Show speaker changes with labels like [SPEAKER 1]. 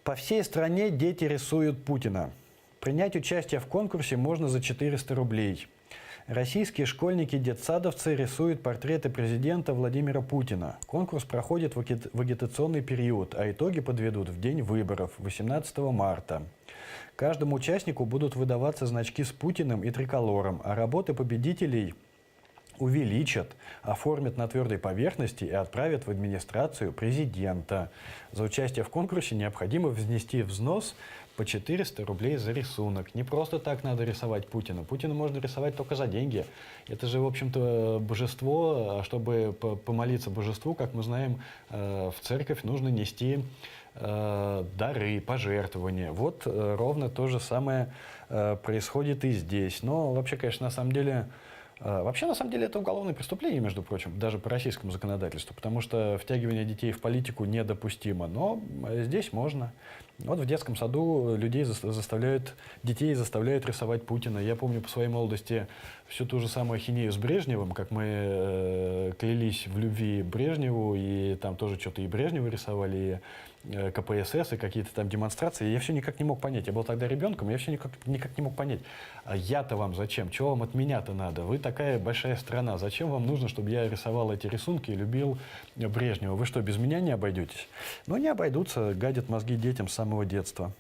[SPEAKER 1] По всей стране дети рисуют Путина. Принять участие в конкурсе можно за 400 рублей. Российские школьники-детсадовцы рисуют портреты президента Владимира Путина. Конкурс проходит в агитационный период, а итоги подведут в день выборов, 18 марта. Каждому участнику будут выдаваться значки с Путиным и триколором, а работы победителей увеличат, оформят на твердой поверхности и отправят в администрацию президента. За участие в конкурсе необходимо внести взнос по 400 рублей за рисунок. Не просто так надо рисовать Путина. Путина можно рисовать только за деньги. Это же, в общем-то, божество. А чтобы помолиться божеству, как мы знаем, в церковь нужно нести дары, пожертвования. Вот ровно то же самое происходит и здесь. Но вообще, конечно, на самом деле, это уголовное преступление, между прочим, даже по российскому законодательству, потому что втягивание детей в политику недопустимо, но здесь можно. Вот в детском саду детей заставляют рисовать Путина. Я помню по своей молодости всю ту же самую ахинею с Брежневым, как мы клялись в любви Брежневу, и там тоже что-то и Брежнева рисовали, и КПСС, и какие-то там демонстрации. Я все никак не мог понять. Я был тогда ребенком, я все никак не мог понять. А я-то вам зачем? Чего вам от меня-то надо? Вы такая большая страна. Зачем вам нужно, чтобы я рисовал эти рисунки и любил Брежнева? Вы что, без меня не обойдетесь? Ну, не обойдутся, гадят мозги детям с самого детства.